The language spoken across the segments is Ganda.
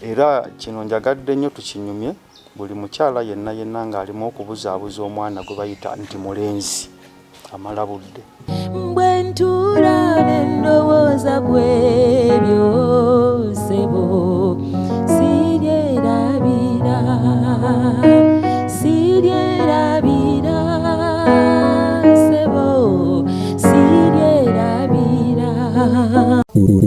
era kino njagadde nnyo tukinyumye buli mukyala yenna ng'alimu okubuzaabuza omwana gwe bayita nti mulenzi amala budde. Bwe ntuula ne ndowooza ku ebyo ssebo siryerabira ssebo siryerabira.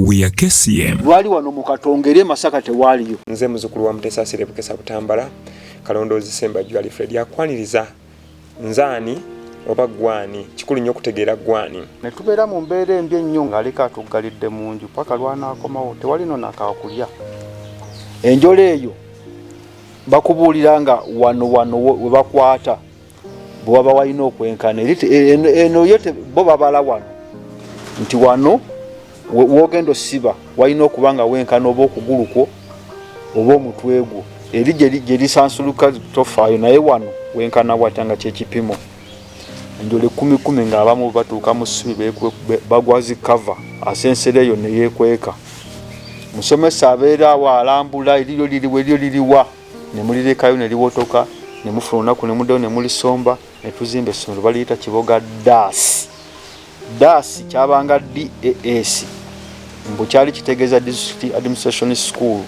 We are KCM. Lwali wano mu Katongere Masaka tewaaliyo. Nze muzukulu wa Mutesa Asire Bukesa Butambala Kalondoozi Sembajju Alfred yakwaniriza nzaani oba gwani kikulu nnyo okutegeera gwani. Ne tubeera mu mbeera embi ennyo ng'aleka atuggalidde mu nju paka lwanaakomawo tewali n'akakulya. Enjole eyo bakubuulira nga wano we bakwata bwe waba walina okwenkana eno yo bo babala wano nti wano wogenda osiba walina okuba nga wenkana oba okugulu kwo oba omutwe gwo eri gye lisansuluka tofaayo naye wano wenkana watanga kyekipimo. Enjole 10 ng'abamu batuuka mu ssubi bagwazi kava asensereyo ne yeekweka. Musomesa abeera awo alambula eryo liriwa ne mulirekayo ne liwotoka ne mufuna olunaku ne muddayo ne mulisomba ne tuzimba essomero baliyita Kiboga DAS kyabanga DAS mbu kyali kitegeeza District Administration School.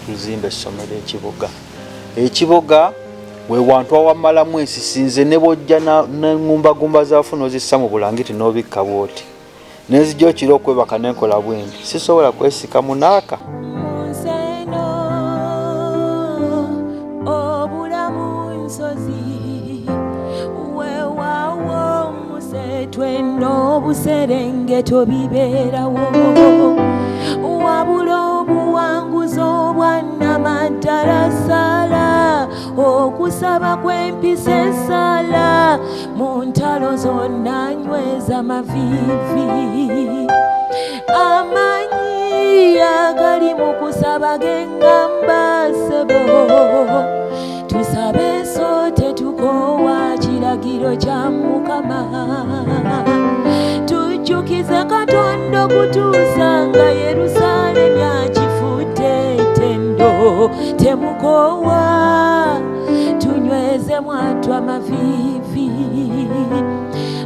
Tuzimba essomero Ekiboga we wantu awamalamu ensisinze ne bojja n'engumbagumba zaafuna ozissa mu bulangiti n'obikka bwoti nenzijja okiro okwebaka n'enkola bwendi sisobola kwesika munaaka. Obuserengeto bibeerawo wabula obuwanguzi obwannamaddala okusaba kw'empisa esala mu ntalo zonna nyweza maviivi amanyi agali mu kusaba gengamba ssebo tusabe so tetukoowa kiragiro kya Mukama tujjukize Katonda okutuusa nga Yerusaalemi akifudde ettendo temukoowa tunyweze mwattu amaviivi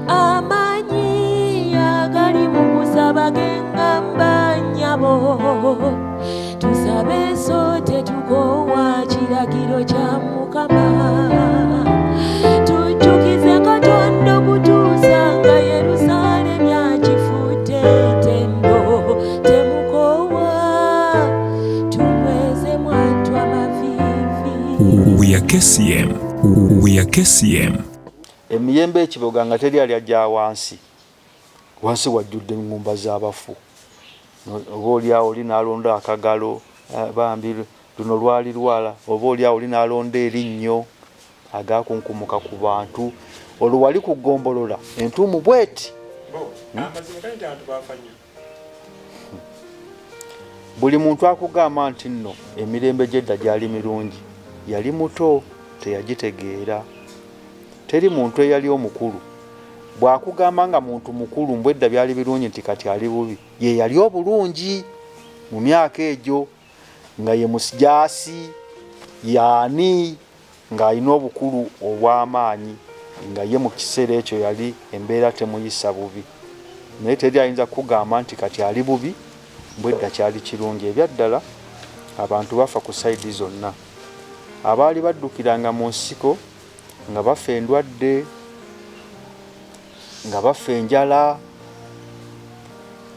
amanyi agali mu kusaba gengamba nnyabo tusabe so tetukoowa kiragiro kya Mukama tujjukize Katonda okutuusa nga Yerusaalemi akifudde ettendo temukoowa tunyweze mwattu amaviivi. We are KCM. Emiyembe Ekiboga nga teri ali ajja wansi wajjudde engumba z'abafu oba oliawo oli n'alonda akagalo bambi luno lwali lwala oba oliawo oli n'alonda erinnyo agakunkumuka ku bantu olwo wali kugombolola entuumu bweti buli muntu akugamba nti nno emirembe gy'edda gyali mirungi yali muto teyagitegeera. Teri muntu eyali omukulu bw'akugamba nga muntu mukulu mbwedda byali birungi nti kati ali bubi ye yali obulungi mu myaka egyo nga ye musijaasi yaani ng'alina obukulu obw'amaanyi nga ye mu kiseera ekyo yali embeera temuyisa bubi naye teri ayinza kugamba nti kati ali bubi mbwedda kyali kirungi. Ebyaddala abantu bafa ku sayidi zonna abaali baddukiranga mu nsiko nga bafa endwadde nga bafa enjala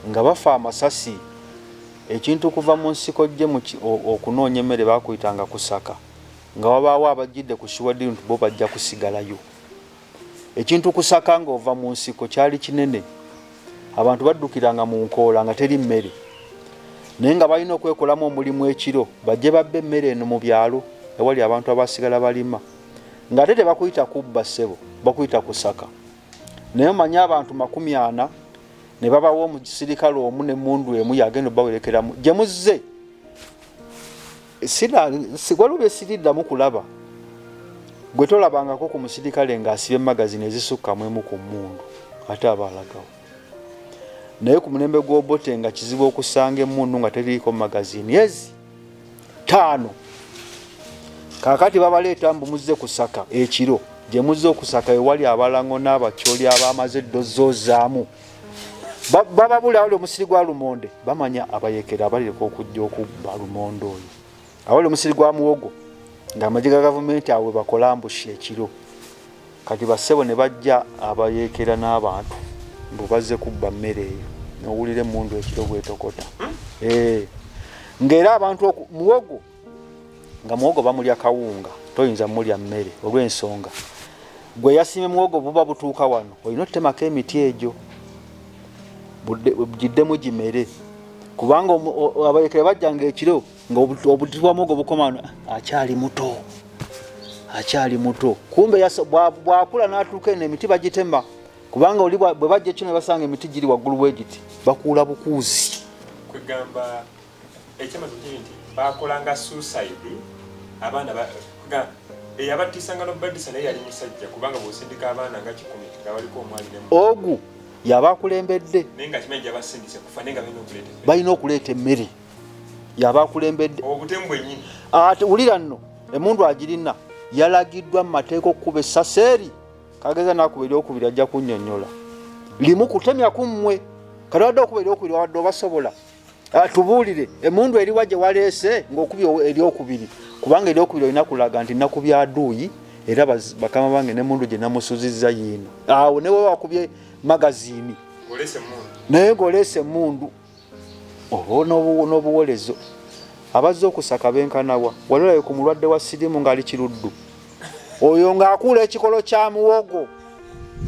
nga bafa amasasi ekintu kuva mu nsiko gye okunoonya emmere bakuyitanga kusaka nga wabaawo abajjidde ku Shiwaddi nti bo bajja kusigalayo. Ekintu kusaka ng'ova mu nsiko kyali kinene abantu baddukiranga mu nkoola nga teri mmere naye nga balina okwekolamu omulimu ekiro bajje babbe emmere eno mu byalo ewali abantu abasigala balima nga ate tebakuyita kubba ssebo bakuyita kusaka. Naye omanyi abantu 40 ne babawo omusirikale omu n'emmundu emu yagenda bawerekeramu gye muzze sigwalubye siriddamu kulaba gwe tolabangako ku musirikale ng'asiba emagazini ezisukka mu emu ku mmundu ate abalagawo naye ku mulembe gw'Obote nga kizibu okusanga emmundu nga teriiko magazini ezi 5 kakati babaleeta mbu muzze kusaka ekiro gye muzze okusaka ewali abalango n'abakyoli abamaze eddozozaamu bababula awali omusiri gwa lumonde bamanya abayekera abalireka okujja okubba lumonde oyo awali omusiri gwa muwogo ng'amagye ga gavumenti awe bakola ambushi ekiro kati bassebo ne bajja abayekera n'abantu mbu bazze kubba mmere eyo n'owulira emmundu ekiro bwetokota ng'era abantu muwogo nga muwogo bamulya kawunga toyinza mulya mmere olw'ensonga gwe yasimye muwogo buba butuuka wano olina otemako emiti egyo giddemu gimere kubanga abayekera bajjanga ekiro ng'obuti bwa muwogo bukoma akyali muto kumbe bwakula n'atuuka eno emiti bagitema kubanga oli bwe bajja ekyo ne basanga emiti giri waggulu bwegiti bakuula bukuuzi kwegamba ekyamaze nti bakolanga suicide abaana eyabattisanga n'obaddisa naye yali musajja kubanga bw'osindika abaana nga 10 nga baliko omwali ogu yabakulembedde naye nga kimanyi gyabasindise kufa naye nga balina okuleeta emmere yabakulembedde obutemu bwennyini ate wulira nno emmundu agirina yalagiddwa mu mateeka okukuba essaseeri kageza n'akuba eryokubiri ajja kunnyonnyola limu kutemya kummwe kati wadde okuba eryokubiri wadde obasobola tubuulire emmundu eriwa gye waleese ng'okubya eryokubiri kubanga eryokubiri olina kulaga nti nakubya aduuyi era bakama bange n'emmundu gye namusuzizza yiino awo newe wakubye magazini naye ng'oleese emmundu oba n'obuwolezo abazze okusaka benkanawa walolayo ku mulwadde wa sirimu ng'ali kiruddu oyo ng'akuula ekikolo kya muwogo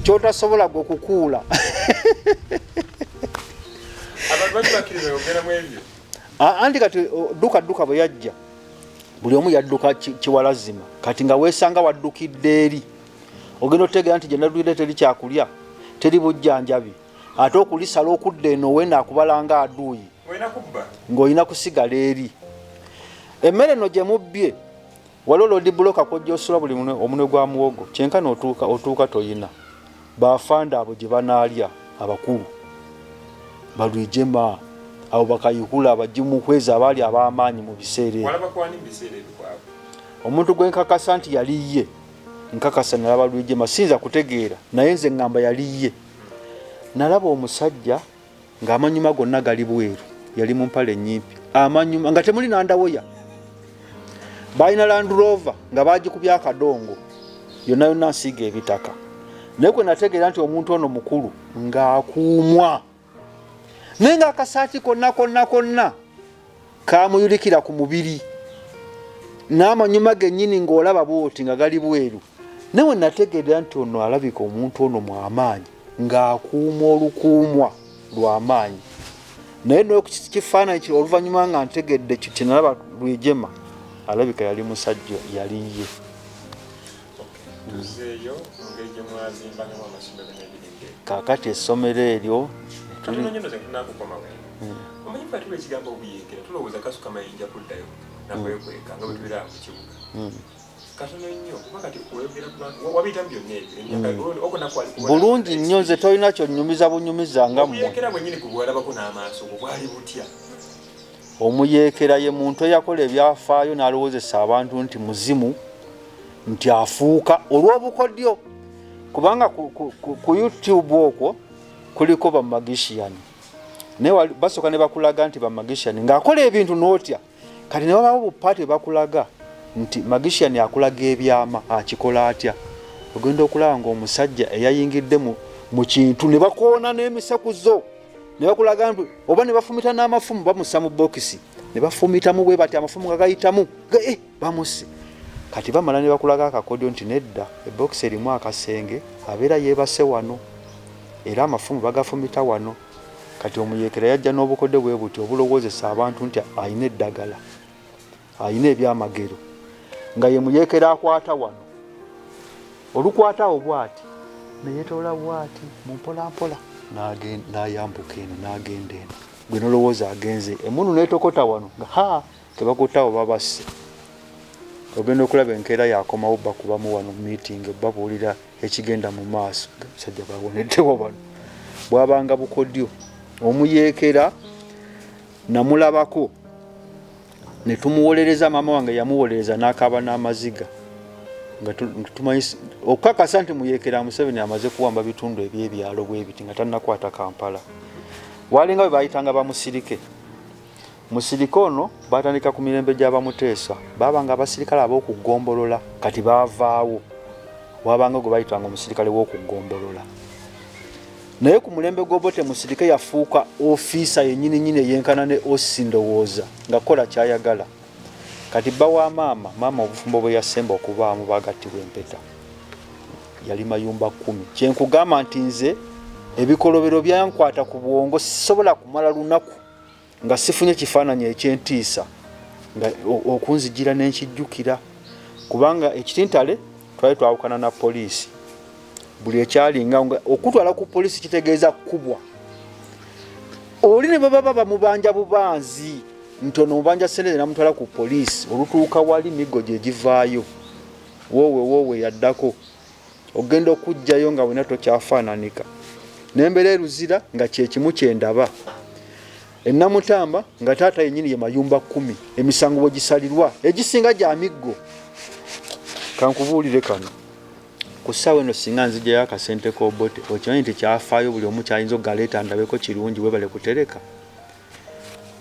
kyotasobola gwe okukuula anti kati dduka bwe yajja buli omu yadduka kiwalazima kati nga weesanga waddukidde eri ogenda otegeera nti gye nadduire teri kyakulya teri bujjanjabi ate okulisala okudda eno wena akubalanga aduuyi ng'olina kusigala eri emmere eno gye mubbye waliwo lodi buloka kojja osula buli omunwe gwa muwogo kyenkana otuuka toyina bafanda abo gye banaalya abakulu balwijema abo bakayihula abajimukweza abaali ab'amaanyi mu biseera omuntu gwe nkakasa nti yaliye nkakasa nalaba lwijema sinza kutegeera naye nze ngamba yaliye nalaba omusajja ng'amanyuma gonna gali bweru yali mu mpale ennyimpi amanyuma nga temuli nandawoya balina Land Rover nga bagikubya akadongo yonna yonna nsiiga ebitaka naye kwe nategeera nti omuntu ono mukulu ng'akuumwa naye ng'akasaati konna kamuyulikira ku mubiri n'amanyuma gennyini ng'olaba bwoti nga gali bweru naye we nategeera nti ono alabika omuntu ono mwamaanyi ng'akuuma olukuumwa lw'amaanyi naye kifaananyi kiri oluvannyuma nga ntegedde kinalaba Lwijema alabika yali musajja yaliye kakati essomero eryo bulungi nnyo nze tolina kyonnyumiza bunyumiza nga mmwe omuyeekera ye muntu eyakola ebyafaayo n'alowoozesa abantu nti muzimu nti afuuka olw'obukodyo kubanga ku YouTube okwo kuliko bamagician naye basooka ne bakulaga nti bamagician ng'akola ebintu n'otya kati ne babawo bupaati bakulaga nti magician akulaga ebyama akikola atya ogenda okulaba ng'omusajja eyayingidde mu kintu ne bakoona n'emisekuzo ne bakulaga nti oba ne bafumita n'amafumu bamussa mu bokisi ne bafumitamu bwe bati amafumu nga gayitamu bamusse kati bamala ne bakulaga akakodyo nti nedda ebokisi erimu akasenge abeera yeebase wano era amafumu bagafumita wano kati omuyeekera yajja n'obukodyo bwe buti obulowoozesa abantu nti ayina eddagala ayina ebyamagero nga ye muyeekera akwata wano olukwatawo bwati neyeetola bwati mumpolampola n'ayambuka eno n'agenda eno gwe nolowooza agenze emunu neetokota wano nga kebakuttawo babasse ogenda okulaba enkeera yakomawo bakubamu wano meeting babuulira ekigenda mu maaso musajja baboneddewo bano bwabanga bukodyo omuyeekera namulabako ne tumuwolereza maama wange yamuwolereza n'akaaba n'amaziga nga tumanyi okukakasa nti muyeekera Museveni amaze kuwamba bitundu ebyebyalo bwe biti nga tannakwata Kampala. Walinga bwe bayitanga bamusirike. Musirike ono batandika ku mirembe gy'abamuteesa babanga abasirikale ab'okugombolola kati baavaawo wabanga gwe bayitanga omusirikale w'okugombolola. Naye ku mulembe gw'Obote musirike yafuuka ofiisa yennyini eyenkana ne Ossi Ndowooza ng'akola ky'ayagala. Kati bba wa maama obufumbo bwe yasemba okubaamu bagattibwa empeta yali mayumba 10. Kyenkugamba nti nze ebikolobero byankwata ku bwongo sisobola kumala lunaku nga sifunye kifaananyi ekyentiisa nga okunzigira n'enkijjukira kubanga ekitintale twali twawukana na poliisi buli ekyalinga okutwala ku poliisi kitegeeza kkubwa. Oli ne baba bamubanja bubanzi ntono mubanja sente namutwala ku poliisi olutuuka wali migo gye givaayo wowe yaddako ogenda okujjayo nga wena tokyafaananika n'embeera eruzira nga kyekimu kyendaba. Ennamutamba nga taata yennyini ye mayumba 10 emisango bwe gisalirwa egisinga gya miggo. Kankubuulire kano ku ssaawa eno singa nzijjayo akasente k'Obote okimanyi nti kyafaayo buli omu kyayinza okugaleeta ndabeko kirungi webale kutereka.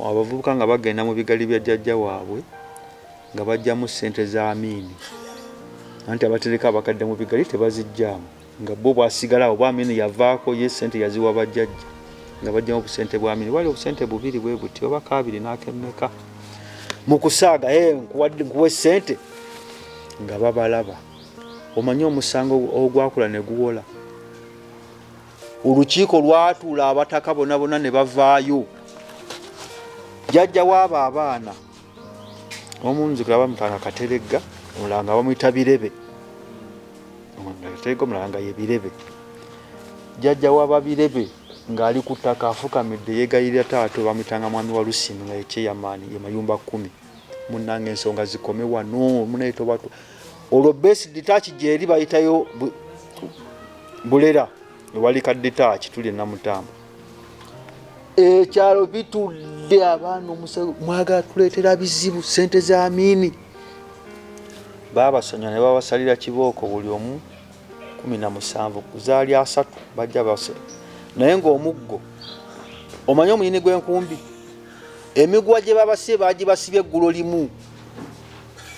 Abavubuka nga bagenda mu bigali bya jjajja waabwe nga bajjamu ssente za Amini anti abatereka abakadde mu bigali tebazijjaamu nga bo bwasigala oba Amini yavaako ye ssente yaziwa bajjajja nga bajjamu obusente bwa Amini wali obusente 2 bwe buti oba 2 n'akemmeka mu kusaaga nkuwe ssente nga babalaba. Omanyi omusango ogwakula ne guwola. Olukiiko lwatuula abataka bonna ne bavaayo. Jjajja waaba abaana omunzikula bamutanga Kateregga omulanga bamuyita Birebe omulanga ye Birebe. Jjajja waaba Birebe ng'ali ku ttaka afukamidde yeegayirira taata bamuyitanga mwami wa Lusimi nga yekyeyamaani ye mayumba 10 munnange ensonga zikome wano munaito batu olwo besi ditachi gyeri bayitayo Bulera ewali kaditachi tuli Namutamba. Ekyalo bitudde abaana mwaga tuleetera bizibu ssente za Amini baabasonyiwa ne babasalira kibooko buli omu 17 kuzaali 3 bajja base naye ng'omuggo omanyi omuyini gw'enkumbi emigwa gye babasibye bagibasibye eggulo limu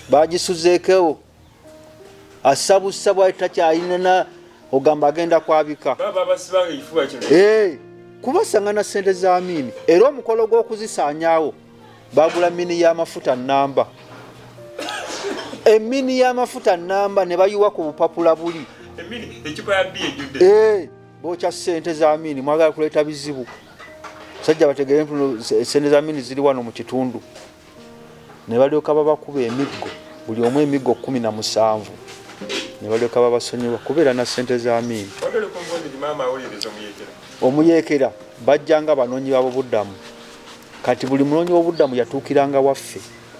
bagisuzeekewo asabusabu takyayina ogamba agenda kwabika kubasangana ssente za Amini era omukolo gw'okuzisaanyaawo bagula mini y'amafuta nnamba emini y'amafuta nnamba ne bayiwa ku bupapula buli bokya ssente za Amini mwagala kuleeta bizibu sajja bategere ntuno ssente za Amini ziri wano mu kitundu ne balyoka babakuba emiggo buli omu emiggo 17 ne balyoka babasonyiwa kubeera na ssente za Amini. Omuyeekera bajjanga banoonyi b'obuddamu kati buli munoonyi w'obuddamu yatuukiranga waffe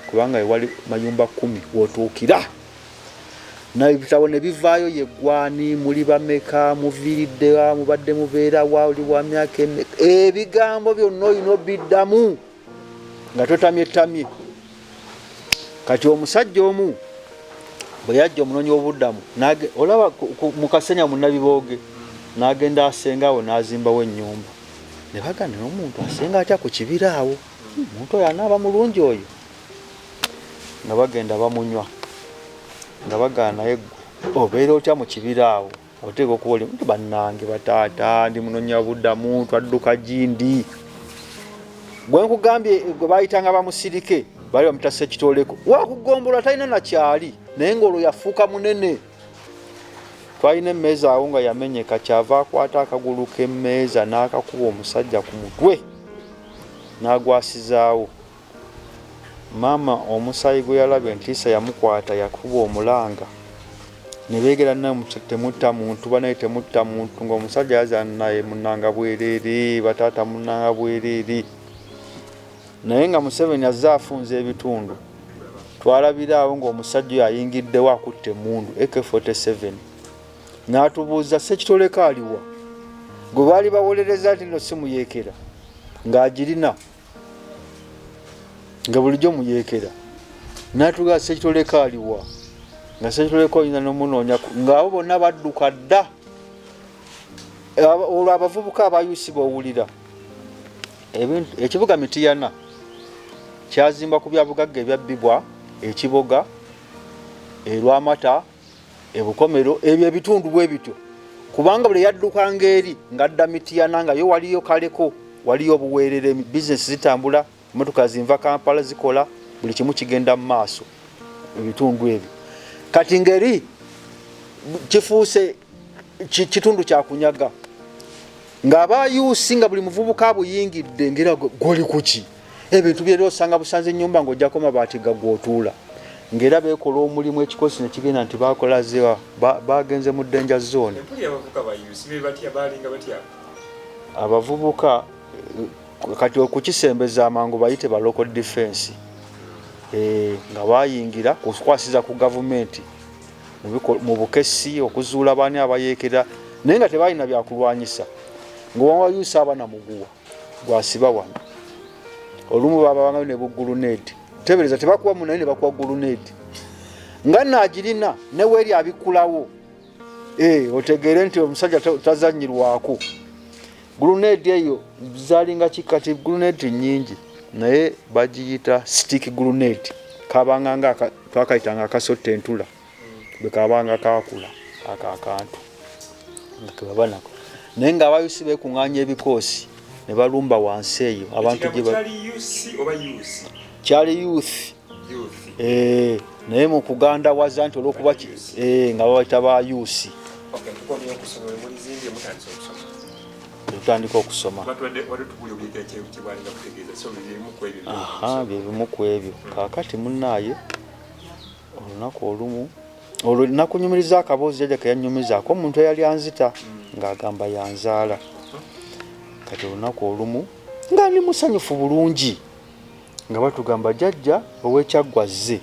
kubanga ewali mayumba 10 wootuukira n'ebitabo ne bivaayo yeggwani muli bameka muviiriddewa mubadde mubeera wali wa myaka ebigambo byonna olina obiddamu nga totamyetamye. Kati omusajja omu bwe yajja omunoonyi w'obuddamu olaba mu Kasenya mu Nabibooge n'agenda asengawo n'azimbawo ennyumba ne bagana n'omuntu asenga atya ku kibira awo omuntu oyo anaaba mulungi oyo nga bagenda bamunywa nga bagana naye obeera otya mu kibira awo oteeka okuba oli nti bannange bataata ndi munoonyi w'obuddamu twadduka Gindi gwe nkugambye gwe bayitanga bamusirike bali bamuta Ssekitoleko wakugombola talina nakyali naye ng'olwo yafuuka munene. Twalina emmeeza awo nga yamenyeka kyava akwata akagulu k'emmeeza n'akakuba omusajja ku mutwe n'agwasizaawo. Maama omusaayi gwe yalaba entiisa yamukwata yakuba omulanga ne beegera naye temutta muntu banaye temutta muntu ng'omusajja yazaana naye munnanga bwereere bataata munnanga bwereere naye nga Museveni azze afunze ebitundu. Twalabira awo ng'omusajja oyo ayingiddewo akutte emmundu AK-47 n'atubuuza Ssekitoleko aliwa gwe baali bawolereza nti no si muyeekera ng'agirina nga bulijjo muyeekera n'atugaa Ssekitoleko aliwa nga Ssekitoleko olina n'omunoonya ng'abo bonna badduka dda. Olwo abavubuka abayusi bawulira ekibuga Mityana kyazimba ku byabugagga ebyabbibwa Ekiboga, Lwamata, Ebukomero, ebyo ebitundu bwe bityo kubanga buli yaddukanga eri ng'adda Mityana nga yo waliyo kaleko waliyo obuweerere bizinesi zitambula emmotoka zinva Kampala zikola buli kimu kigenda mu maaso ebitundu ebyo kati ngeri kifuuse kitundu kya kunyaga ng'abayusi nga buli muvubuka buyingidde ngera goli kuki ebintu byero osanga busanze ennyumba ng'ojjako mabaati gagwotuula ngera beekola omulimu ekikosi ne kigenda nti bakola zewa bagenze mu danger zone. Abavubuka kati okukisembeza amangu bayite ba local defense nga bayingira kukwasiza ku gavumenti mu bukesi okuzuula baani abayeekera naye nga tebalina byakulwanyisa ng'owayusa abana muguwa gwasiba wano olumu babanga ne buguluneeti tebereza tebakuwa munaye ne bakuwa guluneeti nga naagirina neweeri abikkulawo otegeere nti omusajja tazanyirwako guluneeti eyo zalinga kikati guluneeti nyingi naye bagiyita stick guluneeti kabanga nga twakayitanga akasotta entula bwe kabanga kakula akakantu ngakebabanako naye ng'abayusi beekuŋŋaanya ebikoosi ne balumba wansi eyo abantu kyali youth naye mu kugandawaza nti olw'okuba nga babayita ba yusi tutandika okusoma byebimu ku ebyo kaakati munnaaye olunaku olumu olwo nakunyumiriza akaboozi jajja keyanyumizaako omuntu eyali anzita ng'agamba yanzaala kati olunaku olumu nga ndi musanyufu bulungi nga batugamba jjajja ow'ekyaggwazze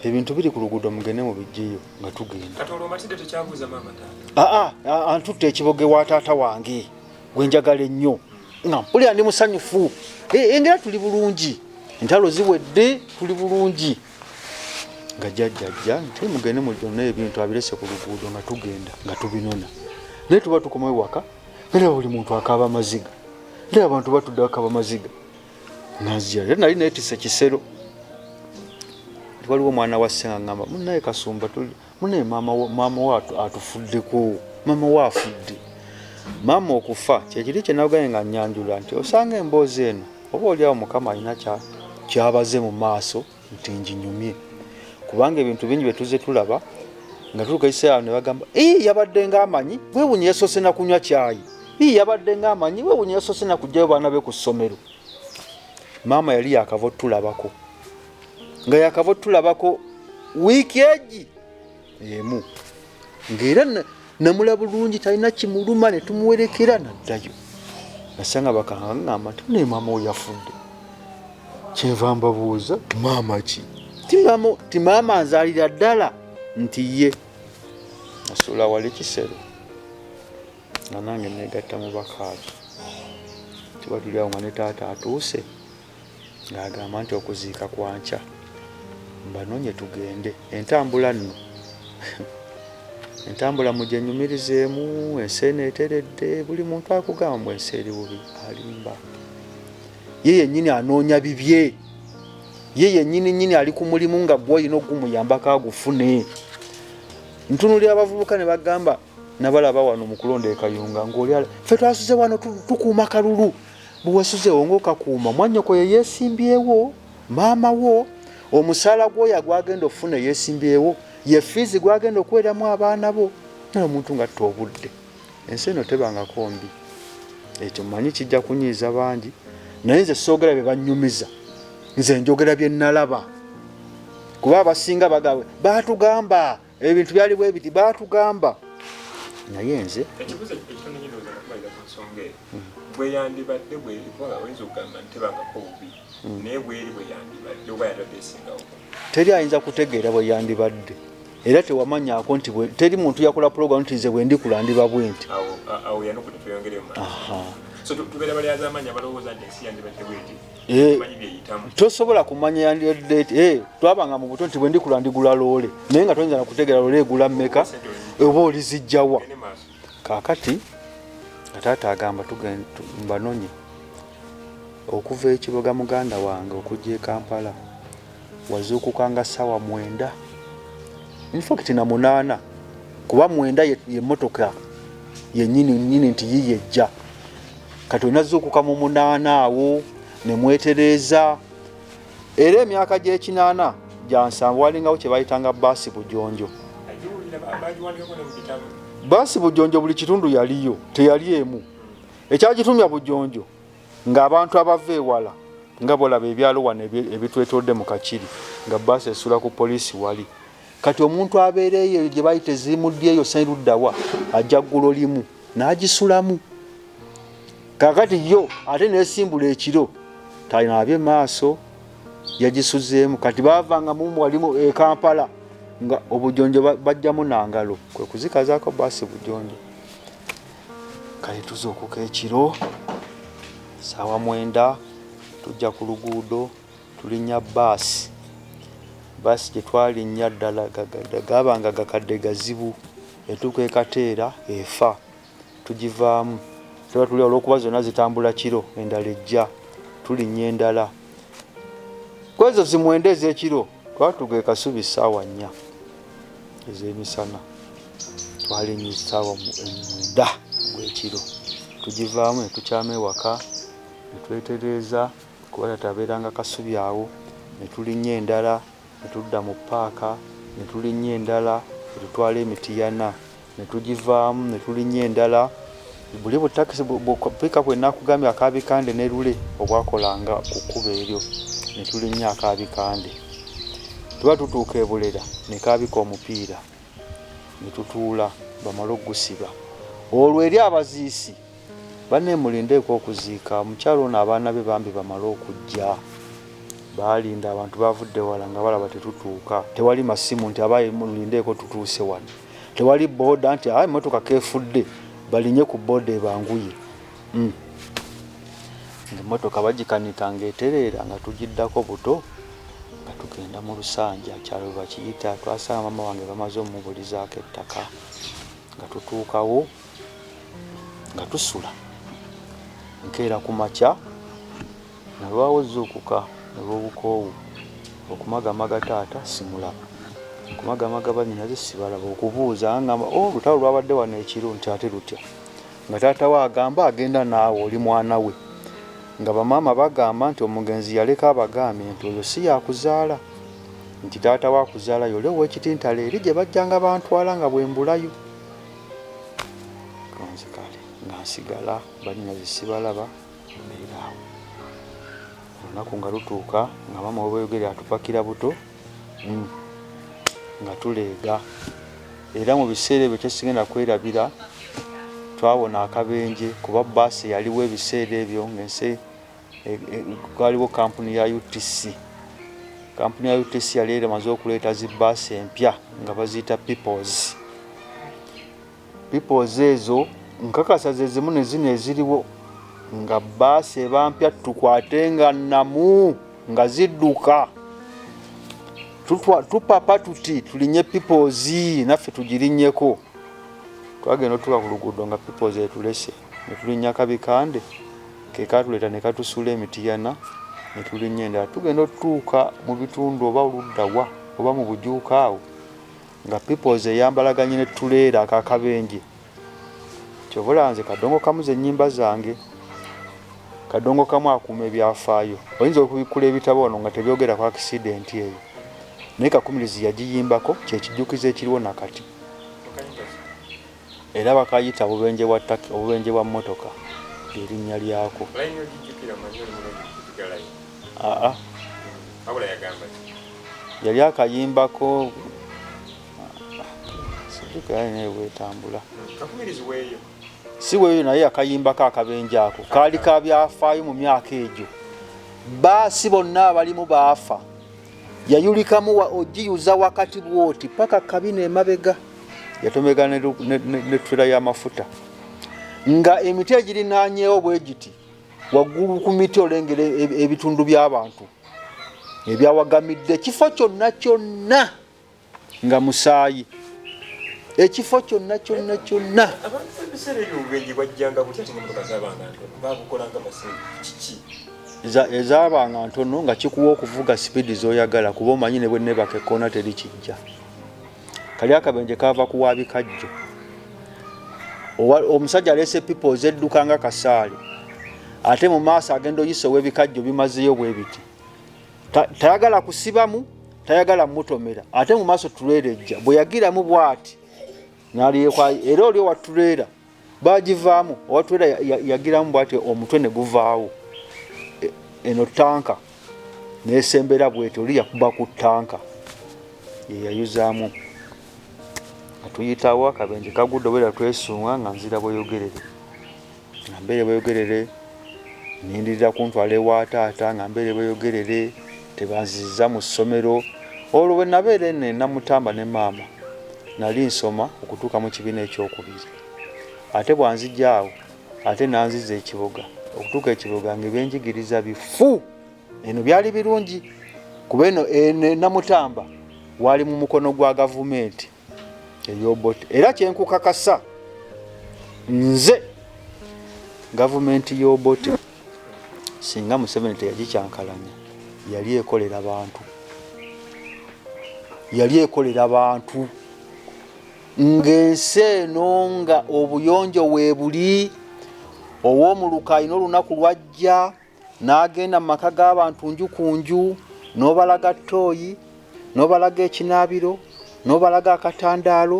ebintu biri ku luguudo mugende mu bijjeyo nga tugenda antutte ekiboge wa taata wange gwenjagala ennyo nga mpulira ndi musanyufu engera tuli bulungi entalo ziwedde tuli bulungi nga jjajjajja nti mugende mujjonna ebintu abirese ku luguudo nga tugenda nga tubinona naye tuba tukomayo waka era buli muntu akaaba amaziga era abantu batudde akaba amaziga nazira era nali neetisse kisero waliwo omwana wa ssenga ngamba munnaye Kasumba munnaye maama wa atufuddeko maama wa afudde maama okufa kyekiri kye naganye nga nnyanjula nti osanga emboozi eno oba oliawo Mukama alina kyabaze mu maaso nti njinyumye kubanga ebintu bingi bye tuze tulaba nga tulukayise awo ne bagamba yabadde ng'amanyi weewunye yasoose na kunywa cyayi yabadde ng'amanyi weewunye yasoose na kujjayo baana be ku ssomero maama yali yakava otulabako nga yakava otulabako wiiki egi emu ng'era namula bulungi talina kimuluma ne tumuwerekera naddayo nasanga bakanga ngamba nti naye maama we yafudde kyenva mbabuuza maama ki ti maama anzaalira ddala nti ye nasuula wali kisero nga nange negatta mu bakaabi tibatulyawo nga ne taata atuuse ng'agamba nti okuziika kwankya mbanoonye tugende entambula nno entambula mugyenyumirizeemu ensi eneeteredde buli muntu akugamba mu ensi eri bubi alimba ye yennyini anoonya bibye ye yennyini ali ku mulimu nga gwe olina ogumuyambako agufune ntunulira abavubuka ne bagamba nabalaba wano mu kulonda ekayunga ng'oli ffe twasuze wano tukuuma kalulu buwesuzewo ng'okakuuma mwannyoko ye yeesimbyewo maama wo omusaala gwoyo gwagenda ofuna yeesimbyewo ye fiizi gwagenda okuweramu abaana bo naye omuntu ngatta obudde ensi eno tebangako mbi ekyo mmanyi kijja kunyiiza bangi naye nze soogera bye bannyumiza nze njogera bye nalaba kuba abasinga bagawe baatugamba ebintu byali bwe biti baatugamba naye nze ekibuzo ekitono nnyo okumalira ku nsonga eyo bweyandibadde oyinza okugamba nti tebangako bubi naye bweri bweyandibadde oba yandibadde esingawo teri ayinza kutegeera bweyandibadde era tewamanyaako nti teri muntu yakola pulogulamu nti nze bwe ndikula ndiba bwe nti awo yanokuteyongeremu so tubeera bali azamanya balowooza nti ensi yandibadde bweti manyi byeyitamu tosobola kumanya yandidate twabanga mu buto nti bwe ndikula ndigula loole naye nga toyinza nakutegera loole egula mmeka oba olizijjawa kaakati nga taata agamba mbanonye okuva ekibuga muganda wange okujja e Kampala wazuukuka nga ssaawa 9 infact na 8 kuba 9 ye motoka yennyini nti yiyejja kati onazuukuka mu 8 awo ne mwetereeza era emyaka gy'ekinaana gyansanvu walingawo kye bayitanga baasi bujonjo baasi bujonjo buli kitundu yaliyo teyali emu ekyagitumya bujonjo ng'abantu abava ewala nga bolaba ebyalo wano ebitwetodde mu Kakiri nga baasi esula ku poliisi wali kati omuntu abeereeyo gye bayite zimuddeeyo Sairuddawa ajja ggulo limu n'agisulamu kakati yo ate neesimbula ekiro tayinaabye maaso yagisuzeemu kati baavanga mumu walimu e Kampala nga obujonjo bajjamu nangalo kwe kuzikazaako baasi bujonjo kale tuzuukuka ekiro ssaawa 9 tujja ku luguudo tulinnya baasi gye twalinnya ddala gabanga gakadde gazibu etuuka ekateera efa tugivaamu tuba tuli olw'okuba zonna zitambula kiro endala ejja tulinnya endala kwezo zimwenda ez'ekiro twatuga ekasubi ssaawa 4 ez'emisana twalinnye ssaawa 9 gw'ekiro tugivaamu ne tukyama ewaka ne twetereeza kuba tatabeeranga kasubi awo ne tulinnya endala ne tudda mu paaka ne tulinnya endala ne tutwala emitiyana ne tugivaamu ne tulinnya endala buli butakisi bupika bwe nakugambye akabikande ne lule obwakolanga ku kkubo eryo ne tulinnya akabikande tuba tutuuka ebulera ne kabika omupiira ne tutuula bamala okugusiba olwo eri abaziisi banne mulindeeko okuziika omukyalo ono abaana be bambi bamala okujja baalinda abantu bavudde wala nga balaba tetutuuka tewali masimu nti abaye mulindeeko tutuuse wano tewali booda nti emmotoka keefudde balinye ku booda ebanguye emmotoka bagikanika ngaetereera nga tugiddako buto nga tugenda mu Lusanja kyalo bakiyita twasanga mama wange bamaze omubulizaako ettaka nga tutuukawo nga tusula nkeera ku makya nalwawo zuukuka olw'obukoowu okumagamaga taata simulaba okumagamaga bannyinaze sibalaba okubuuza ngamba olutalo lwabadde wano ekiro nti ate lutya nga taata we agamba agenda naawe oli mwana we nga bamaama bagamba nti omugenzi yaleka abagambye nti oyo si yakuzaala nti taata we akuzaala yole w'ekitintala eri gye bajjanga bantwala nga bwe mbulayo konzikale nga nsigala bannyinaze sibalaba mbeeraawo olunaku nga lutuuka nga maama webweyogere atupakira buto nga tuleega era mu biseera ebyo kyesigenda kwerabira twawona akabenje kuba baasi yaliwo ebiseera ebyo ng'ensi kwaliwo kampuni ya UTC yali eramaze okuleeta zi baasi empya nga baziyita peoples ezo nkakasa ze zimu ne zino eziriwo nga baasi eba mpya tukwate nga namu nga zidduka tupapa tuti tulinye peoples naffe tugirinnyeko twagenda otuuka ku luguudo nga peoples etulese ne tulinnya kabikande ke katuleeta ne katusula emitiyana ne tulinnya endala tugenda otutuuka mu bitundu oba oluddawa oba mu bujuuka awo nga peoples eyambalaganye ne tuleera akakabenje kyobola nze kadongo kamu ze nnyimba zange kadongo kamu akuuma ebyafaayo oyinza okubikula ebitabo wano nga tebyogera ku accident eyo naye Kakumirizi yagiyimbako kyekijjukizo ekiriwo nakati era bakayita obubenje bwa mmotoka erinnya lyako yali akayimbako bwetambula si weeyo naye akayimbako akabenje ako kaali kabyafaayo mu myaka egyo baasi bonna abalimu baafa yayulikamu ogiyuza wakati bwoti paka kabina emabega yatomega ne ttula y'amafuta nga emiti egirinaanyeewo bwe giti waggulu ku miti olengera ebitundu by'abantu ebyawagamidde ekifo kyonna kyonna nga musaayi ekifo kyonna abantu ebiseera ebyo obubenje bwajjanga butya ate ng'emmotoka zaabanga ntono baabukolanga baseera kiki ezaabanga ntono nga kikuwa okuvuga sipiidi z'oyagala kuba omanyi ne bwe nebaka ekkoona teri kijja kali akabenje kaava kuwa bikajjo omusajja aleese peoples edduka nga kasaale ate mu maaso agenda oyisa ow'ebikajjo bimazeyo bwe biti tayagala kusibamu tayagala mutomera ate mu maaso tuleerejja bwe yagiramu bw'ati n'alyekwa era oli owatuleera baagivaamu owatuleera yagiramu bw'ati omutwe ne guvaawo eno tanka n'esembera bw'eti oli yakuba ku tanka ye yayuzaamu atuyitawo akabenje kagudde obwera twesunga nga nzira bweyogerere nga mbeere bweyogerere nindirira kuntwala ewa taata nga mbeere bweyogerere tebanziza mu ssomero olwo bwe nabeera ene Namutamba ne maama nali nsoma okutuuka mu kibiina ekyokubiri ate bwanzijjaawo ate nanziza ekibuga okutuuka ekibuga nga ebyenjigiriza bifu eno byali birungi kuba eno Namutamba wali mu mukono gwa gavumenti ey'Obote era kyenkukakasa nze gavumenti y'Obote singa Museveni teyagikyankalanya yali ekolera abantu ng'ensi eno nga obuyonjo weebuli ow'omuluka alina olunaku lwajja n'agenda mu maka g'abantu nju ku nju n'obalaga ttooyi n'obalaga ekinaabiro n'obalaga akatandaalo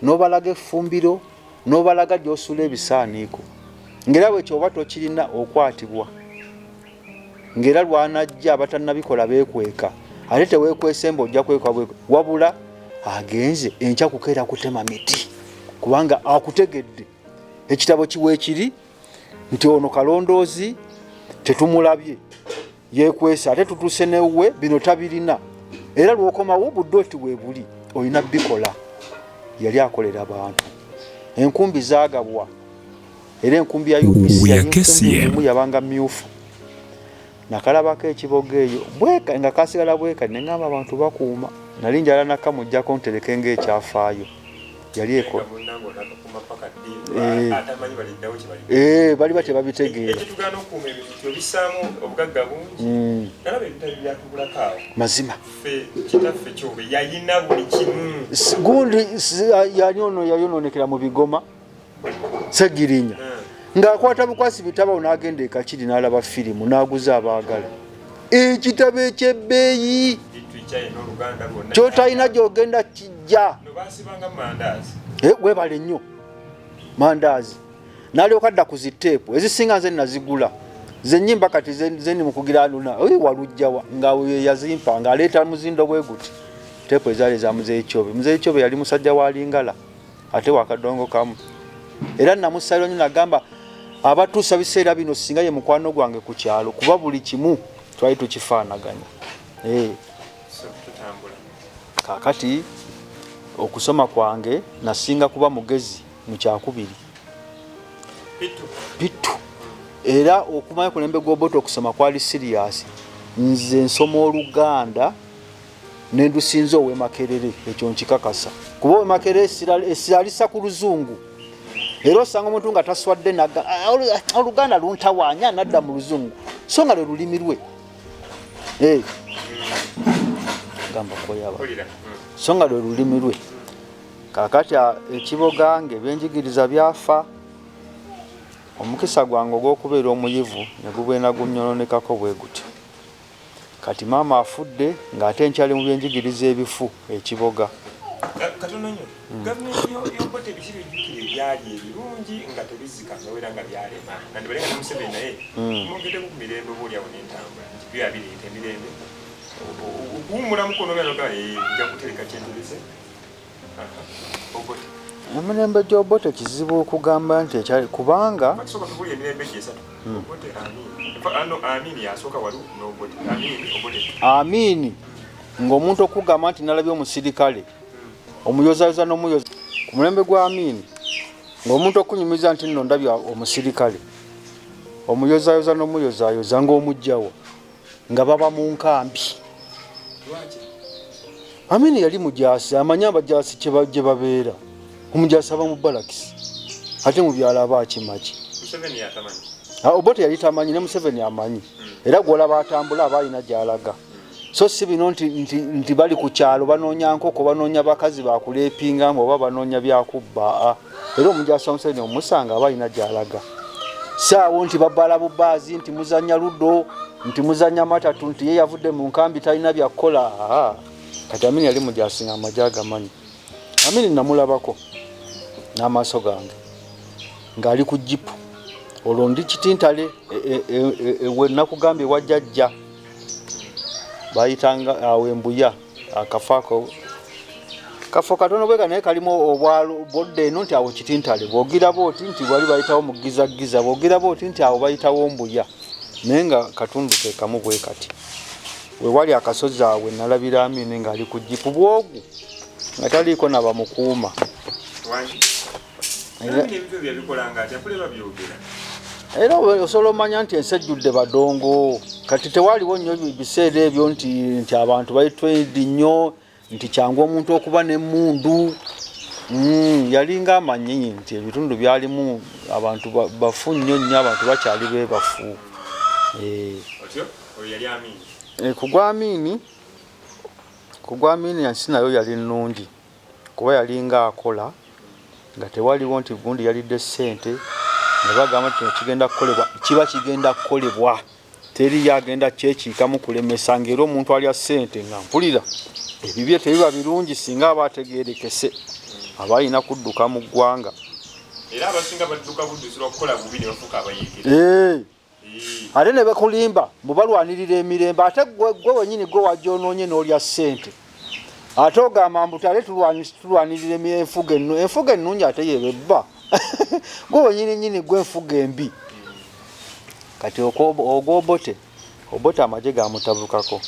n'obalaga effumbiro n'obalaga gy'osula ebisaaniiko ng'era bwe kyoba tokirina okwatibwa ng'era lwanajja abatannabikola beekweka ate teweekwesemba ojja kwekwa wabula agenze enkya kukeera kutema miti kubanga akutegedde ekitabo kiweekiri nti ono kalondoozi tetumulabye yeekwesa ate tutuuse newwe bino tabirina era lw'okomawo budde oti weebuli olina bikola yali akolera abantu enkumbi zaagabwa era enkumbi ya UPC yabanga myufu nakalabako ekiboga eyo bweka nga kasigala bweka neŋŋamba abantu bakuuma nali njala nakamujjako ntereke ng'ekyafaayo yali eko bali bate babitegeera mazima gundi yayonoonekera mu Bigoma Segirinya ng'akwata bukwasi bitabo n'agenda ekakiri n'alaba firimu n'aguza abaagala ekitabo ekyebbeeyi kyotalina gy'ogenda kijja webale nnyo mandaazi n'alyoka adda ku ziteepu ezisinga nze nazigula zennyimba kati zeni mukugira luna walujjawa nga yazimpa ng'aleeta muzindo bwe guti teepu ezaali za Muzeeyi Kyobe. Muzeeyi Kyobe yali musajja wa Lingala ate wakadongo kamu era namusaaliro nnyo nagamba abatuusa biseera bino singa ye mukwano gwange ku kyalo kuba buli kimu twali tukifaanaganya. Kaakati okusoma kwange nasinga kuba mugezi mu kyakubiri bitu era okumanya kulembe gw'Obote okusoma kwali serious. Nze nsoma Oluganda nendusinze Ow'e Makerere ekyo nkikakasa kuba Ow'e Makerere esiralisa ku Luzungu era osanga omuntu nga taswadde Oluganda luntawaanya nadda mu Luzungu so nga lwe lulimi lwe gamba koyaba so nga lwe lulimi lwe. Kaakati ekiboga ng'ebyenjigiriza byafa omukisa gwange ogw'okubeera omuyivu ne gubwena gunnyononekako bwe guti. Kati maama afudde ng'ate nkyali mu byenjigiriza ebifu ekiboga. Katono nnyo gavumenti y'Obote biki bijjukira ebyali ebirungi nga tebizikanga wera nga byalema nga ndibalenga ne Museveni naye mwogeddeku ku mirembe obaolyawo n'entambula nti byo yabireeta emirembe okuwummulamu kono byaloga nja kutereka kyentereze Obote emirembe gy'Obote kizibu okugamba nti ekyali kubanga batusooka tubulya emirembe gyesatu Obote Amini yasooka wali n'Obote Obote Amini ng'omuntu okugamba nti nalabye omusirikale omuyozayoza n'omuyoza ku mulembe gwa Amini ng'omuntu okunyumiza nti nno ndabya omusirikale omuyozaayoza n'omuyozaayoza ng'omugjawo nga baba mu nkambi. Amini yali mujaasi amanyi abajaasi gye babeera. Omujaasi aba mu balakisi ate mu byalo aba akimaki. Obote yali tamanyi ne Museveni amanyi era gwolaba atambula aba alina gy'alaga. So si bino nti bali ku kyalo banoonya nkoko banoonya bakazi bakuleepinga oba banoonya byakubba. Era omujaasi Museveni omusanga aba alina gy'alaga. Saawo nti babala bubaazi nti muzanya ludo nti muzanya matatu nti ye yavudde mu nkambi talina byakola. Kati Amini yali mujaasi ng'amagye agamanyi. Amini namulabako n'amaaso gange ng'ali ku jipu olwo ndi Kitintale we nakugambye wajjajja bayitanga awo Embuya akafako kafo katono bweka naye kalimu obwalo bodde eno nti awo Kitintale bwogira booti nti wali bayitawo mu giza bwogira booti nti awo bayitawo Mbuya naye nga katundu ke kamu bwe kati we wali akasozi awe nalabira Amini ng'ali ku jipu bwogu nga taliiko nabamukuuma. Era osobola omanya nti ensi ejjudde badongo kati tewaliwo nnyo biseera ebyo nti abantu bayitwedi nnyo nti kyangu omuntu okuba n'emmundu. Yali ng'amanyi nti ebitundu byalimu abantu bafu nnyo abantu bakyali beebafu. Kugwa Amini ensi nayo yali nnungi kuba yali ng'akola nga tewaliwo nti gundi yalidde ssente ne bagamba kino kiba kigenda kukolebwa teri yagenda kyekiikamu kulemesa ng'era omuntu alya ssente nga mpulira ebibye tebiba birungi singa aba ategeerekese aba alina kudduka mu ggwanga. Era abasinga badduka budduzira okukola bubi ne bafuuka abayeekera. Ate ne bakulimba mubalwanirira emirembe ate gwe wenyini gwe wajoonoonye n'olya ssente ate ogamba mbu tale tulwanirira enfuga ennungi ate yebebba gwe wenyini gwe enfuga embi. Kati ogw'Obote amagye gamutabukako.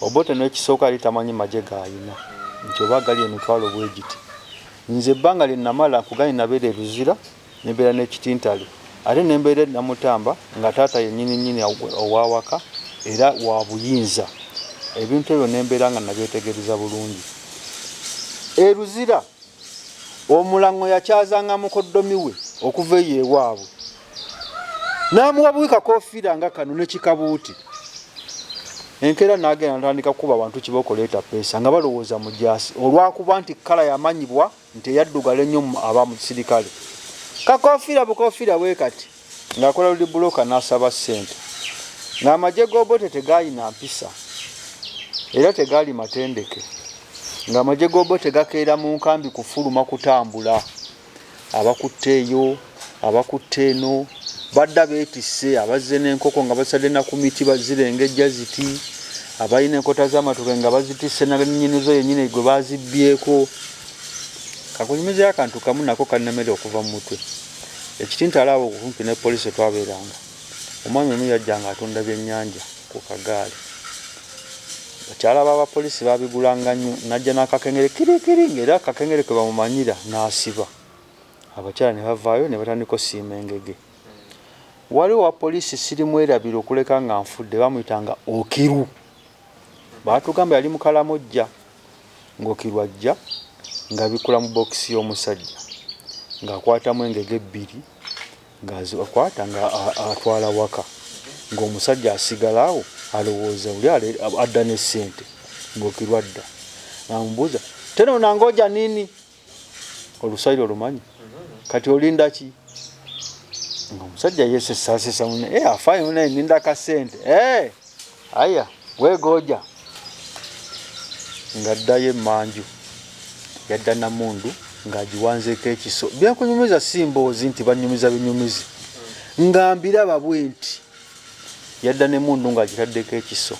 Obote n'ekisooka ali tamanyi magye g'alina nti oba gali emitwalo bwe giti. Nze ebbanga lye namala nkuganye nabeera e Luzira nembeera ne Kitintale ate nembeera Namutamba nga taata yennyini owawaka era wa buyinza. Ebintu ebyo nembeera nga nabyetegereza bulungi. E Luzira omulango yakyazanga mukoddomi we okuva eyo ewaabwe n'amuwa buwika kofiira nga kano ne kikabuuti. Enkeera n'agenda natandika kuba abantu kiboko leeta peesa nga balowooza mujaasi olwakuba nti kala yamanyibwa nti eyaddugala ennyo aba mu kisirikale. Kakofiira bukofiira bwe kati ng'akola luli buloka n'asaba ssente ng'amagye g'Obote tegaalina mpisa era tegaali matendeke ng'amagye g'Obote gakeera mu nkambi kufuluma kutambula. Abakutte eyo abakutte eno badda beetisse abazze n'enkoko nga basadde na ku miti bazirengejja ziti abalina enkota z'amatoke nga bazitisse nannyinizo yennyini gwe bazibbyeko. Kakunyumizayo akantu kamu nako kannemere okuva mu mutwe. Ekitintale awo okumpi ne poliisi twabeeranga omwami omu yajja nga atunda byennyanja ku kagaali. Bakyala b'abapoliisi babigulanga nnyo najja n'akakengere kirikiri ng'era akakengere ke bamumanyira n'asiba. Abakyala ne bavaayo ne batandika osiima engege. Waliwo wa poliisi sirimwerabira okuleka nga nfudde bamuyitanga Okiru. Baatugamba yali mukalamojja ng'Okiru ajja ng'abikula mu bokisi y'omusajja ng'akwatamu engege ebbiri ng'azikwata ng'atwala waka ng'omusajja asigala awo alowooza oli adda ne ssente ng'Okiru adda. Namubuuza tena onangoja nini? Oluswayiri olumanyi kati olinda ki? Ng'omusajja yeesesasesa munne afaayo naye ninda ka ssente aya weegoja ng'addayo emmanju yadda Namundu ng'agiwanzeeko ekiso. Byankunyumiza si mboozi nti banyumiza binyumizi nga mbiraba bwe nti yadda ne Mundu ng'agitaddeko ekiso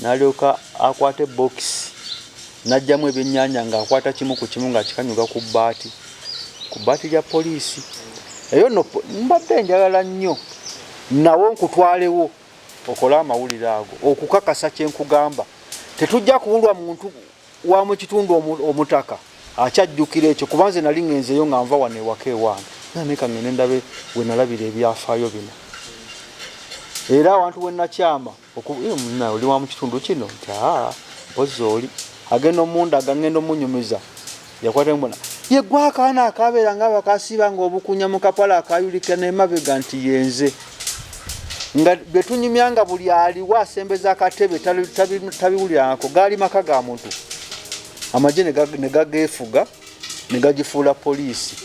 n'alyoka akwata ebbokisi n'aggyamu ebyennyanja ng'akwata kimu ku kimu ng'akikanyuga ku bbaati lya poliisi. Eyo no mbadde njagala nnyo nawo nkutwalewo okole amawulire ago okukakasa kye nkugamba. Tetujja kubulwa muntu wa mu kitundu omutaka akyajjukira ekyo kuba nze nali ngenzeyo nga nva wano ewaka ewange nanika ngende ndabe we nalabira ebyafaayo bino era awantu we nakyama munna oli wa mu kitundu kino nti mpozi oli agenda omunda agangenda omunyumiza yakwata mbona ye gwa akaana akabeera nga bakasiiba ng'obukunya mu kapala akayulika n'emabega nti yenze nga bwe tunyumyanga buli aliwo asembeza akatebe tabiwulirangako gaali maka ga muntu amagye ne gageefuga ne gagifuula poliisi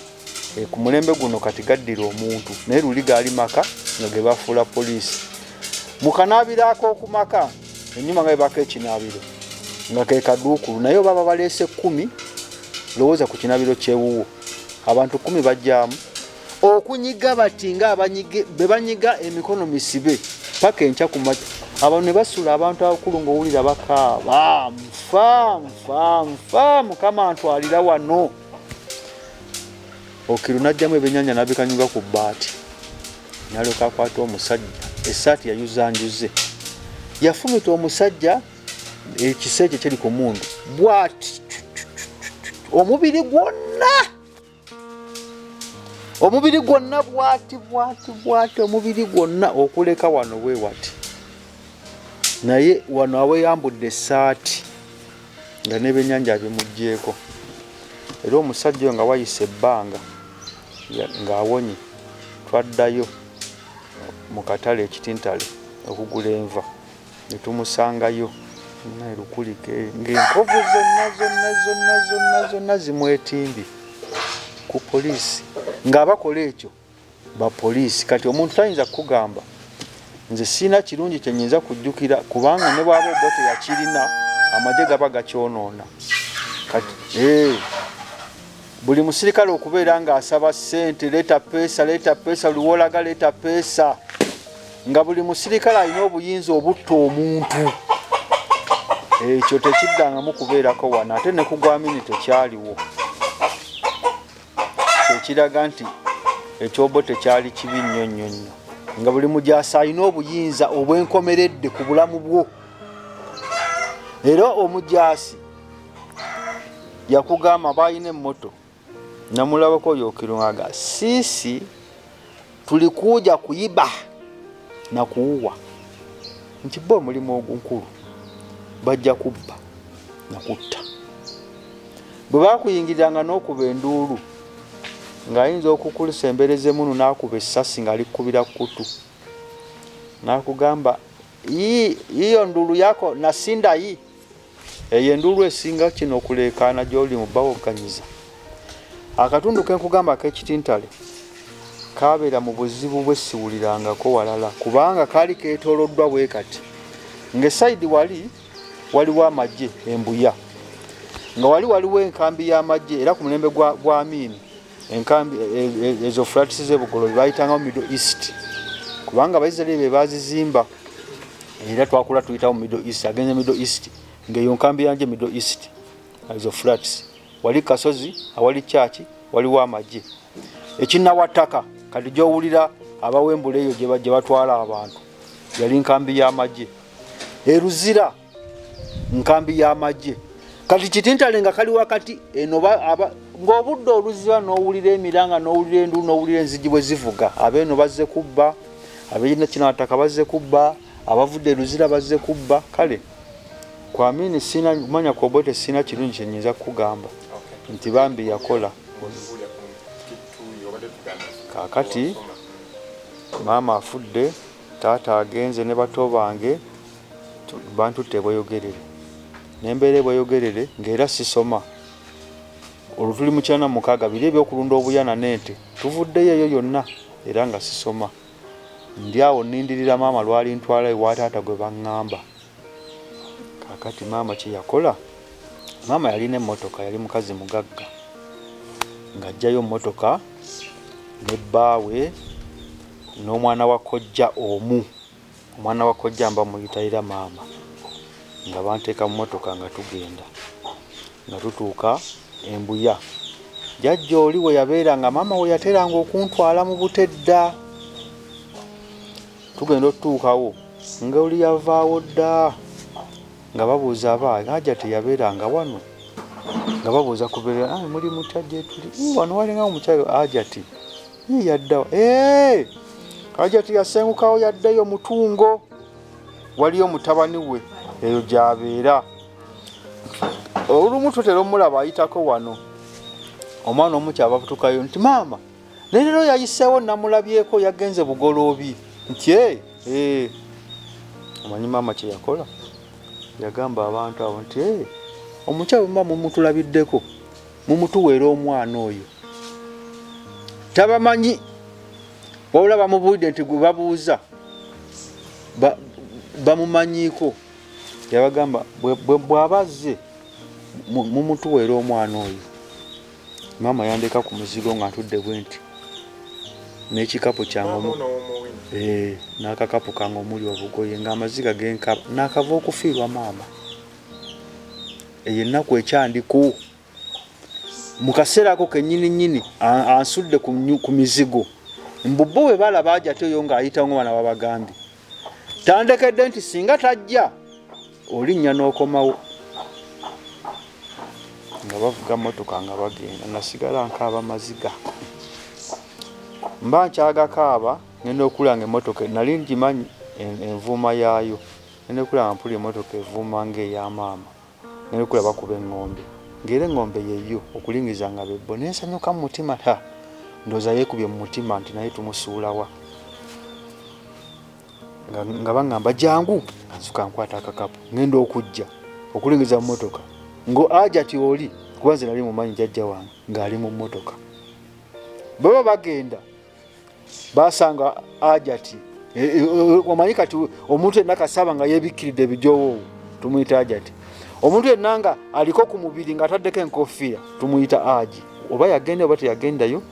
ku mulembe guno kati gaddira omuntu naye luli gaali maka nga ge bafuula poliisi mu kanaabiro ak'okumaka ennyuma nga bebako ekinaabiro nga ke kaduukulu naye baba baleese 10 lowooza ku kinaabiro kyewuwo abantu 10 bajjaamu okunyiga bati nga be banyiga emikono misibe paka enkya ku makya abantu ne basula abantu abakulu ng'owulira bakaaba nfa mukama ntwalira wano Okiru najjamu ebyennyanja nabikanyuga ku bbaati nalyoka akwata omusajja essaati yayuzanjuze yafumita omusajja ekiseekye kyeri ku mundu bwati omubiri gwonna bwati omubiri gwonna okuleka wano bwe wati naye wano aweyambudde essaati nga n'ebyennyanja bimugjeeko era omusajja oyo nga wayise ebbanga ng'awonye twaddayo mu katale ekitintale okugula enva ne tumusangayo naerukulike ng'enkovu zonna zimwetimbi ku poliisi ng'abakola ekyo bapoliisi kati omuntu tayinza kukugamba nze siina kirungi kyenyinza kujjukira kubanga ne bwaba oba teyakirina amagye gaba gakyonoona kati buli musirikale okubeera ng'asaba ssente leeta peesa luwolaga leeta peesa nga buli musirikale alina obuyinza obutta omuntu ekyo tekiddangamu kubeerako wano ate ne kugwamini tekyaliwo ekiraga nti ekyobo tekyali kibi nnyo nga buli mujaasi alina obuyinza obwenkomeredde ku bulamu bwo era omujaasi yakugamba balina emmoto namulabako oyo okirungaga sisi tulikuja kuiba na kuuwa nti bo mulimu ogunkulu bajja kubba na kutta bwe bakuyingiriranga n'okuba enduulu ng'ayinza okukulisa embereze munu n'akuba essasi ng'alikubira kutu n'akugamba iyo ndulu yako nasinda hii eyo endulu esinga kino okuleekaana gy'oli mu bawoganyiza akatundu kenkugamba ak'ekitintale kabeera mu buzibu bwesiwulirangako walala kubanga kaali keetooloddwa bwe kati ng'esayidi waliwo amagye embuya nga waliwo enkambi y'amagye era ku mulembe gwa Amini enkambi ezo flats z'ebugolobi bayitangamu Middle East kubanga Abaisirairi be bazizimba era twakula tuyitawo Middle East agenze Middle East ng'eyo nkambi yanje Middle East ezo flats wali kasozi awali church waliwo amagye ekinnawattaka kati gy'owulira abawembula eyo gye batwala abantu yali nkambi y'amagye eruzira nkambi y'amagye kati kitintale nga kali wakati eno ng'obudde oluziba n'owulira emiranga n'owulira endu n'owulira enzigi bwe zivuga abeeno bazze kubba ab'ekina kinnawattaka bazze kubba abavudde eruzira bazze kubba kale ku Amini sina manya ku Obote sina kirungi kyenyinza kukugamba nti bambi yakola kakati maama afudde taata agenze ne bato bange bantu tebweyogerere nembeere bweyogerere ng'era sisoma olwo tuli mu 96 biri ebyokulunda obuyana n'ente tuvuddeyo eyo yonna era nga sisoma ndi awo nindirira maama lwali ntwala ewa taata gwe baŋŋamba kakati maama kye yakola maama yalina emmotoka yali mukazi mugagga ng'ajjayo mmotoka ne bbaawe n'omwana wa kojja omwana wa kojja mba muyitayira maama nga banteeka mu mmotoka nga tugenda nga tutuuka embuya jjajja oli we yabeera nga maama we yateranga okuntwala mu butedda tugenda otutuukawo nga oli yavaawo dda nga babuuza abaayi ajja teyabeeranga wano nga babuuza kubeera muli mutajje tuli wano walinga omukyalo Ajati yaddawa Ajati yasengukawo yaddayo Mutungo waliyo mutabani we eyo gy'abeera olumu tutera omulaba ayitako wano omwana omukyala babutukayo nti maama leero yayiseewo namulabyeko yagenze bugoloobi nti omanyi maama kye yakola yagamba abantu abo nti omukyala mba mumutulabiddeko mumutuweera omwana oyo tabamanyi wabula bamubuulidde nti gwe babuuza bamumanyiiko yabagamba bw'abazze mumutuweera omwana oyo maama yandeka ku muzigo nga ntudde bwe nti n'ekikapu kyange n'akakapu kange omuli obugoye ng'amaziga genkaba n'akava okufiirwa maama eyo ennaku ekyandiku mu kaseera ako kennyini ansudde ku mizigo mbubbo bwe balaba Ajati oyo ng'ayitawo ng'abaana babagambye tandekedde nti singa tajja olinnya n'okomawo nga bavuga motoka nga bagenda nasigala nkaaba maziga mba nkyagakaaba ngenda okulanga emmotoka nali ngimanyi envuuma yaayo ngenda okulanga mpuli emmotoka evuuma ng'eyamaama ngenda okula bakuba eŋŋombe ng'era eŋŋombe yeyo okulingiza nga bebbo nensanyuka mu mutima ndooza yeekubye mu mutima nti naye tumusuulawa nga baŋŋamba jangu nzuka nkwata akakapu ngenda okujja okulingiza mu mmotoka ngo Ajati oli kuba nze nali mumanyi jjajja wange ng'ali mu mmotoka baba bagenda basanga Ajati omanyi kati omuntu yenna kasaba nga yeebikkiridde ebijoowo tumuyita Ajati omuntu yenna nga aliko ku mubiri ng'ataddeko enkofiira tumuyita Aji oba yagenda oba teyagendayo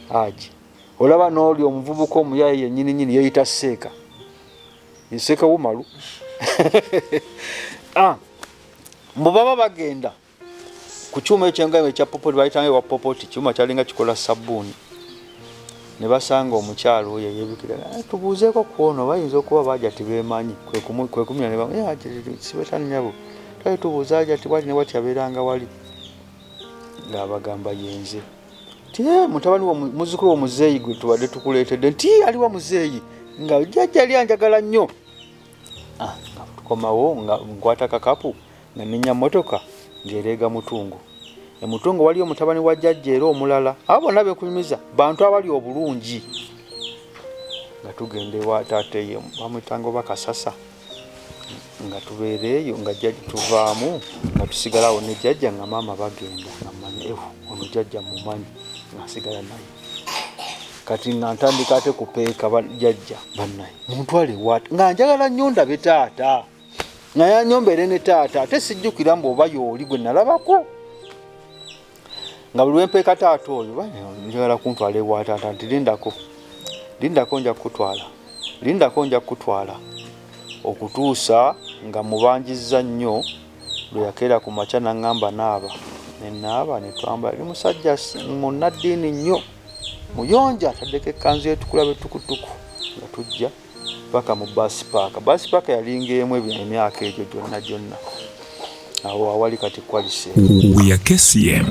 Aji olaba n'oli omuvubuka omuyaye yennyini yeeyita Seeka Seeka Wumalu mbu baba bagenda ku kyuma ekyengayo ekya popoti bayitanga ewa popoti kyuma kyalinga kikola sabbuuni ne basanga omukyalo oyo yeebikira tubuuzeeko kwono bayinza okuba Ajati beemanyi kwe kumira ne ba sibetanyabo twali tubuuza Ajati bwati ne bwati abeeranga wali ng'abagamba yenze ti mutabani muzzukulu omuzeeyi gwe tubadde tukuleetedde nti aliwa muzeeyi nga jjajja ali anjagala nnyo nga tukomawo nga nkwata kakapu nga nenya mmotoka ng'ereega Mutungo Mutungo waliyo mutabani wa jjajja era omulala abo bonna beekunyumiza bantu abali obulungi nga tugenda ewa taateeye bamuyitanga oba Kasasa nga tubeereeyo nga jjajja tuvaamu nga tusigalawo ne jjajja nga maama bagenda nga mmanyi ono jjajja mumanyi nga nsigala naye kati nga ntandika ate kupeeka jjajja bannaye muntwale waati nga njagala nnyo ndabe taata nga yanyombeere ne taata ate sijjukira mbu oba y'oli gwe nalabako nga buli lwempeeka taata oyo njagala kuntwala ewa taata nti lindako nja kukutwala okutuusa nga mubanjizza nnyo lwe yakeera ku makya n'aŋŋamba naaba nenaaba netwambala li musajja munnaddiini nnyo muyonja ataddeko ekkanzu etukula betukutuku nga tujja paka mu baasipaaka yalinga emu emyaka egyo gyonna awo awali kati kwalise We are KCM.